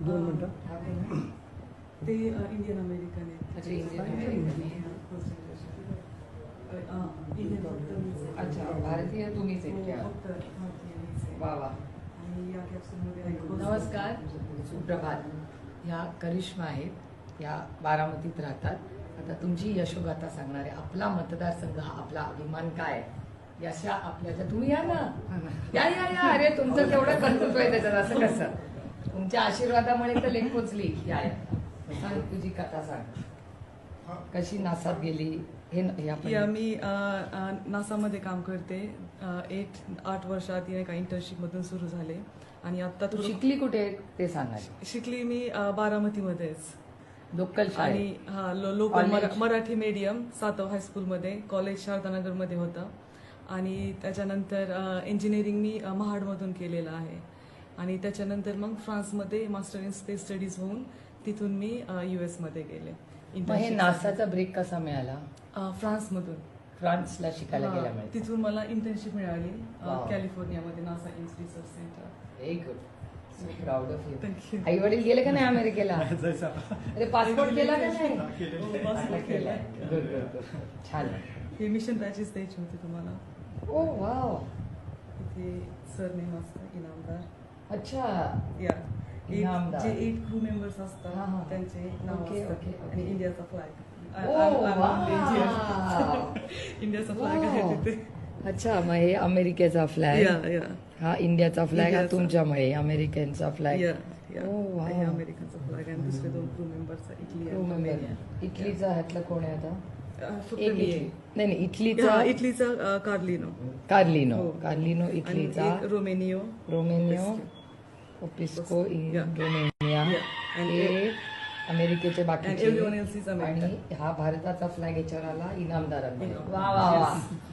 2 मिनिटं. ते Indian American आहे. अच्छा, इंडियन अमेरिकन आहे. इंडियन फक्त मीच आहे. अच्छा, भारतीय तुम्हीच हो, एकट्या. फक्त भारतीय मीच आहे. वा वा. आणि या कॅप्सूलमध्ये नमस्कार, सुप्रभात. ह्या करिश्मा आहेत, या बारामतीत राहतात. आता तुमची यशोगाथा सांगणारे, आपला मतदारसंघ हा आपला अभिमान काय आहे, यशा आपल्याच्या. तुम्ही या ना, या या या. अरे तुमचं केवढं कर्तृत्व आहे त्याच्यात, असं कसं. तुमच्या आशीर्वादामुळे तर लेख पोचली. या या, सांग तुझी कथा सांग. कशी नासात गेली हे या मी नासामध्ये काम करते. 8 वर्ष आधी एका इंटर्नशिपमधून सुरू झाले आणि आता तू शिकली कुठे ते सांगा. शिकली मी बारामतीमध्येच. लोकल आणि लोकल मराठी मीडियम सातव हायस्कूलमध्ये. कॉलेज शारदानगरमध्ये होतं आणि त्याच्यानंतर इंजिनिअरिंग मी महाडमधून केलेलं आहे. आणि त्याच्यानंतर मग फ्रान्समध्ये मास्टर इन स्पेस स्टडीज होऊन तिथून मी US मध्ये गेले. हे नासाचा ब्रेक कसा मिळाला? फ्रान्समधून. फ्रान्सला शिकायला गेल्यामुळे तिथून मला इंटर्नशिप मिळाली कॅलिफोर्नियामध्ये नासा इन्स research centre. Very good. So proud of you. Thank you. आई वडील गेले का नाही अमेरिकेला? अरे पासपोर्ट केला का नाही? पासपोर्ट केलाय. Good good good. छान. हे मिशन बॅचेस द्यायचे होते तुम्हाला. ओ वाव. इथे सरनेम असतं इनामदार. अच्छा. या इनामदार. जे 8 क्रू मेंबर्स असतात त्यांचे नाव ओके, असतात. Okay, okay. आणि इंडियाचा फ्लॅग. वाव. इंडियाचा फ्लॅग आहे तिथे. अच्छा, मग हे अमेरिकेचा फ्लॅग, या हा इंडियाचा फ्लॅग, हा इंडियाचा. तुमच्यामुळे अमेरिकनचा फ्लॅग. या Oh, wow. हे अमेरिकनचा फ्लॅग आणि दुसरे 2 क्रू मेंबर्स इटली आणि रोमेनिया. इटलीचा ह्यातलं कोण आहे आता? फक्त एक मी इटली. आहे. नाही इटलीचा. इटलीचा कार्लिनो. कार्लिनो. हो. कार्लिनो आणि इटलीचा. एक रोमेनियो. रोमेनियो ओपिस्को Yeah. रोमेनिया. Yeah. And हे अमेरिकेचे and बाकीचे. everyone else is American. आणि हा भारताचा फ्लॅग याच्यावर आला इनामदारांना. इनामदार. वा वा वा. Yes.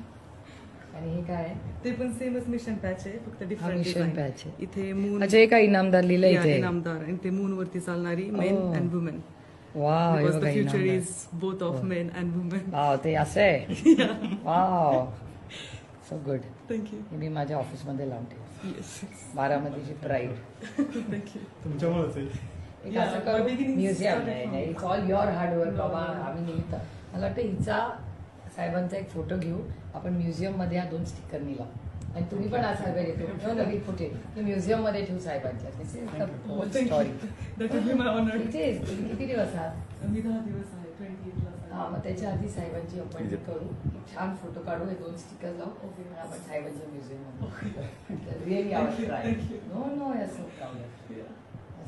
आणि हे काय? ते पण सेमच मिशन पॅच आहे, फक्त डिफरंट मिशन पॅच आहे. इथे मून. अच्छा, हे काय इनामदार लिहिलं इथे? इनामदार. आणि ते मून वरती चालणारी main Oh. And women. Wow. हे बिकॉज द बघा future Inamdar. Is both of men and women. Wow, ते असं आहे. Wow, so good. थँक्यू. हे मी माझ्या ऑफिसमध्ये लावून ठेव. येस. बारामतीची प्राईड. थँक्यू. तुमच्यामुळेच आहे. एक Yeah, असं करू, beginning म्युझियम started नाही from- नाही, it's all your hard work. No, बाबा no, no. आम्ही निमित्त. मला वाटतं हिचा साहेबांचा एक फोटो घेऊ आपण, म्युझियम मध्ये या 2 स्टिकरनी लावू. आणि तुम्ही पण आज साहेब येतो नवीन फुटे म्युझियम मध्ये ठेवू साहेबांच्या. This is the whole story. That would be my honor. इथे तुम्ही किती दिवस आहात? मी 10 दिवस आहे. 28 ला. हा, मग त्याच्या आधी साहेबांची अपॉइंटमेंट करू, छान फोटो काढू, हे 2 स्टिकर लावू Okay. आणि आपण साहेबांच्या म्युझियम मध्ये. Really our try. Thank you. No no, yes, no problem. Yeah.